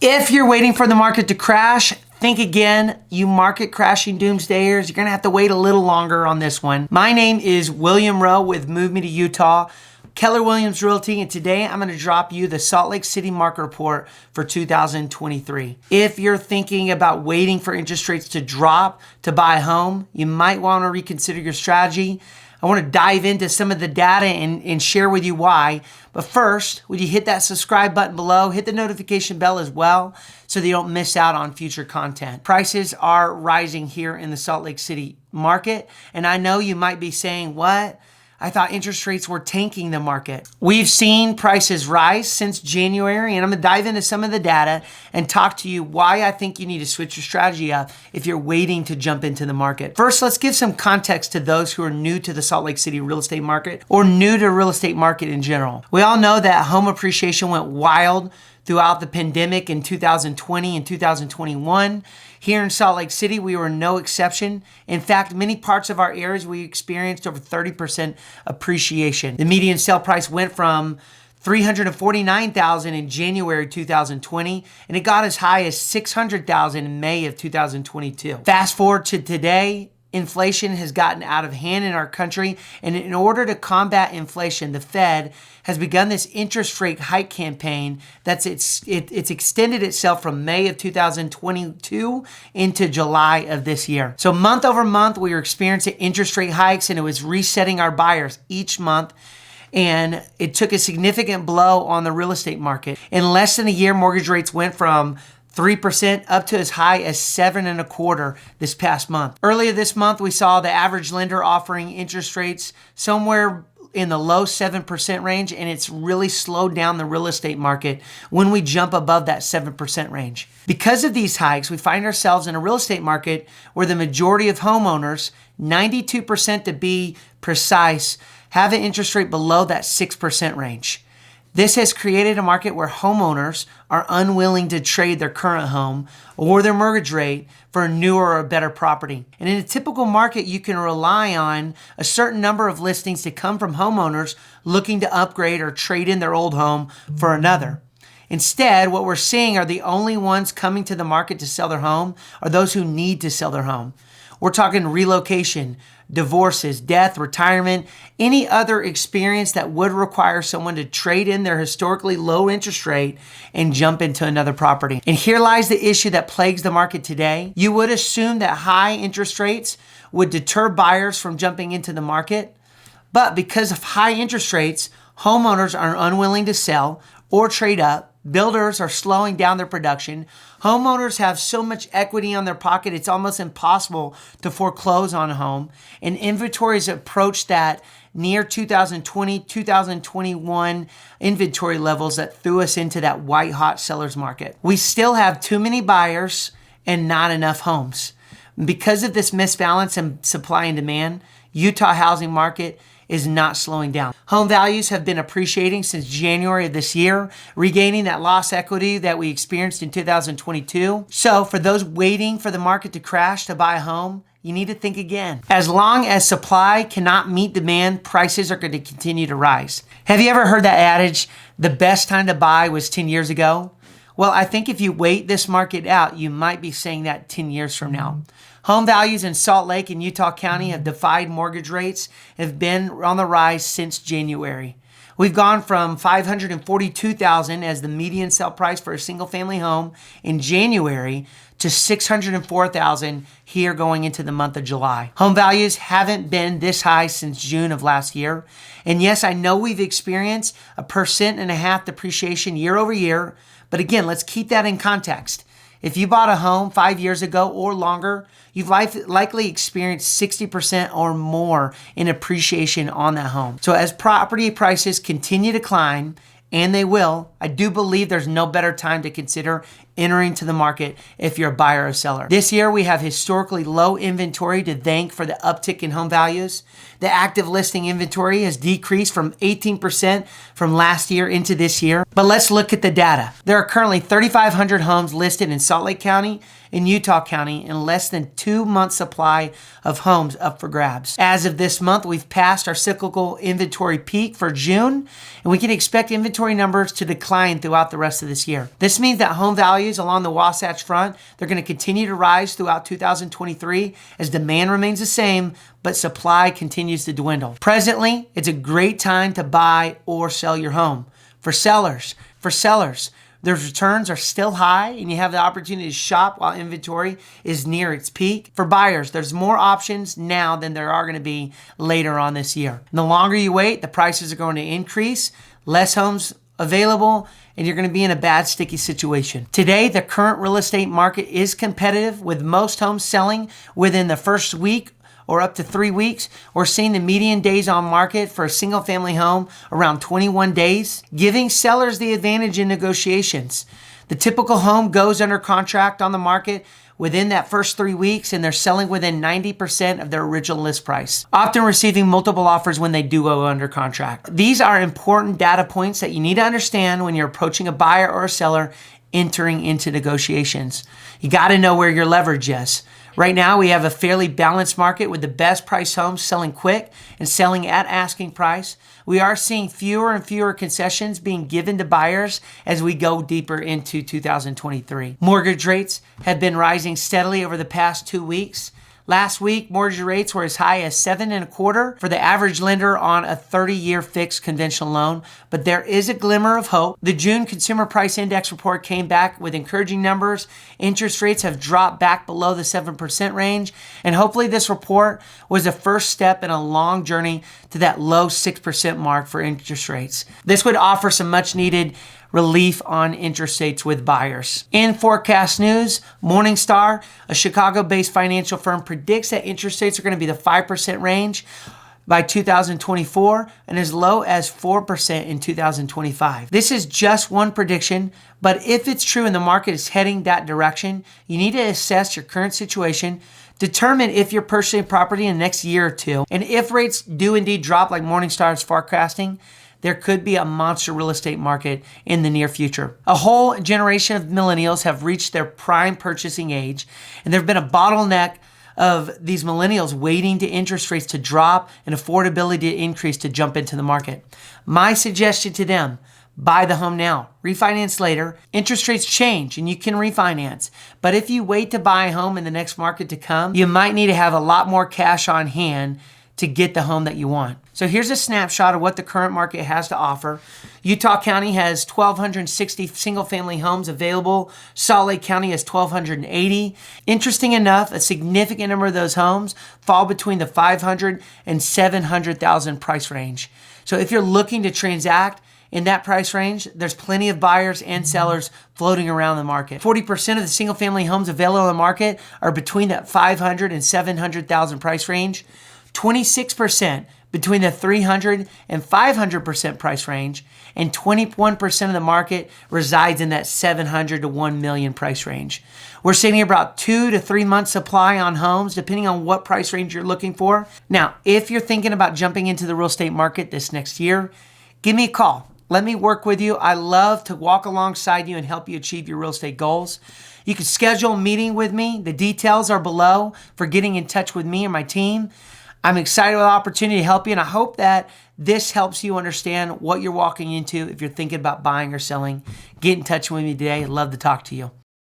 If you're waiting for the market to crash, think again. You market crashing doomsdayers, you're gonna have to wait a little longer on this one. My name is William Rowe with Move Me to Utah, Keller Williams Realty, and today I'm gonna drop you the Salt Lake City market report for 2023. If you're thinking about waiting for interest rates to drop to buy a home, you might wanna reconsider your strategy. I want to dive into some of the data and share with you why. But first, would you hit that subscribe button below, hit the notification bell as well so that you don't miss out on future content. Prices are rising here in the Salt Lake City market. And I know you might be saying, what? I thought interest rates were tanking the market. We've seen prices rise since January, and I'm gonna dive into some of the data and talk to you why I think you need to switch your strategy up if you're waiting to jump into the market. First, let's give some context to those who are new to the Salt Lake City real estate market or new to real estate market in general. We all know that home appreciation went wild throughout the pandemic in 2020 and 2021. Here in Salt Lake City, we were no exception. In fact, many parts of our areas, we experienced over 30% appreciation. The median sale price went from $349,000 in January 2020, and it got as high as $600,000 in May of 2022. Fast forward to today, inflation has gotten out of hand in our country, and in order to combat inflation, the Fed has begun this interest rate hike campaign that's it's extended itself from May of 2022 into July of this year. So month over month, we were experiencing interest rate hikes, and it was resetting our buyers each month. And it took a significant blow on the real estate market. In less than a year, mortgage rates went from 3% up to as high as 7.25% this past month. Earlier this month, we saw the average lender offering interest rates somewhere in the low 7% range, and it's really slowed down the real estate market when we jump above that 7% range. Because of these hikes, we find ourselves in a real estate market where the majority of homeowners, 92% to be precise, have an interest rate below that 6% range. This has created a market where homeowners are unwilling to trade their current home or their mortgage rate for a newer or better property. And in a typical market, you can rely on a certain number of listings to come from homeowners looking to upgrade or trade in their old home for another. Instead, what we're seeing are the only ones coming to the market to sell their home are those who need to sell their home. We're talking relocation, divorces, death, retirement, any other experience that would require someone to trade in their historically low interest rate and jump into another property. And here lies the issue that plagues the market today. You would assume that high interest rates would deter buyers from jumping into the market, but because of high interest rates, homeowners are unwilling to sell or trade up. Builders are slowing down their production. Homeowners have so much equity on their pocket, it's almost impossible to foreclose on a home. And inventories approach that near 2020, 2021 inventory levels that threw us into that white hot seller's market. We still have too many buyers and not enough homes. Because of this misbalance in supply and demand, Utah housing market is not slowing down. Home values have been appreciating since January of this year, regaining that lost equity that we experienced in 2022. So for those waiting for the market to crash to buy a home, you need to think again. As long as supply cannot meet demand, prices are going to continue to rise. Have you ever heard that adage, the best time to buy was 10 years ago? Well, I think if you wait this market out, you might be saying that 10 years from now. Home values in Salt Lake and Utah County have defied mortgage rates and have been on the rise since January. We've gone from $542,000 as the median sale price for a single family home in January to $604,000 here going into the month of July. Home values haven't been this high since June of last year. And yes, I know we've experienced a 1.5% depreciation year over year, but again, let's keep that in context. If you bought a home 5 years ago or longer, you've likely experienced 60% or more in appreciation on that home. So as property prices continue to climb, and they will, I do believe there's no better time to consider entering to the market if you're a buyer or seller. This year, we have historically low inventory to thank for the uptick in home values. The active listing inventory has decreased from 18% from last year into this year. But let's look at the data. There are currently 3,500 homes listed in Salt Lake County and Utah County and less than 2 months supply of homes up for grabs. As of this month, we've passed our cyclical inventory peak for June, and we can expect inventory numbers to decline decline throughout the rest of this year. This means that home values along the Wasatch Front, they're going to continue to rise throughout 2023 as demand remains the same, but supply continues to dwindle. Presently, it's a great time to buy or sell your home. For sellers, their returns are still high and you have the opportunity to shop while inventory is near its peak. For buyers, there's more options now than there are going to be later on this year. And the longer you wait, the prices are going to increase, less homes available, and you're going to be in a bad, sticky situation. Today, the current real estate market is competitive, with most homes selling within the first week or up to 3 weeks. We're seeing the median days on market for a single family home around 21 days, giving sellers the advantage in negotiations. The typical home goes under contract on the market within that first 3 weeks, and they're selling within 90% of their original list price, often receiving multiple offers when they do go under contract. These are important data points that you need to understand when you're approaching a buyer or a seller entering into negotiations. You got to know where your leverage is. Right now, we have a fairly balanced market with the best price homes selling quick and selling at asking price. We are seeing fewer and fewer concessions being given to buyers as we go deeper into 2023. Mortgage rates have been rising steadily over the past 2 weeks. Last week, mortgage rates were as high as 7.25% for the average lender on a 30-year fixed conventional loan, but there is a glimmer of hope. The June Consumer Price Index report came back with encouraging numbers. Interest rates have dropped back below the 7% range, and hopefully this report was the first step in a long journey to that low 6% mark for interest rates. This would offer some much-needed relief on interest rates with buyers. In forecast news, Morningstar, a Chicago-based financial firm, predicts that interest rates are going to be the 5% range by 2024 and as low as 4% in 2025. This is just one prediction, but if it's true and the market is heading that direction, you need to assess your current situation, determine if you're purchasing property in the next year or two, and if rates do indeed drop like Morningstar is forecasting, there could be a monster real estate market in the near future. A whole generation of millennials have reached their prime purchasing age, and there's been a bottleneck of these millennials waiting to interest rates to drop and affordability to increase to jump into the market. My suggestion to them, buy the home now, refinance later. Interest rates change and you can refinance. But if you wait to buy a home in the next market to come, you might need to have a lot more cash on hand to get the home that you want. So here's a snapshot of what the current market has to offer. Utah County has 1,260 single-family homes available. Salt Lake County has 1,280. Interesting enough, a significant number of those homes fall between the 500 and 700,000 price range. So if you're looking to transact in that price range, there's plenty of buyers and sellers floating around the market. 40% of the single-family homes available on the market are between that 500 and 700,000 price range. 26% between the 300 and 500% price range, and 21% of the market resides in that 700 to 1 million price range. We're sitting here about 2 to 3 months supply on homes, depending on what price range you're looking for. Now, if you're thinking about jumping into the real estate market this next year, give me a call. Let me work with you. I love to walk alongside you and help you achieve your real estate goals. You can schedule a meeting with me. The details are below for getting in touch with me and my team. I'm excited with the opportunity to help you, and I hope that this helps you understand what you're walking into if you're thinking about buying or selling. Get in touch with me today. I'd love to talk to you.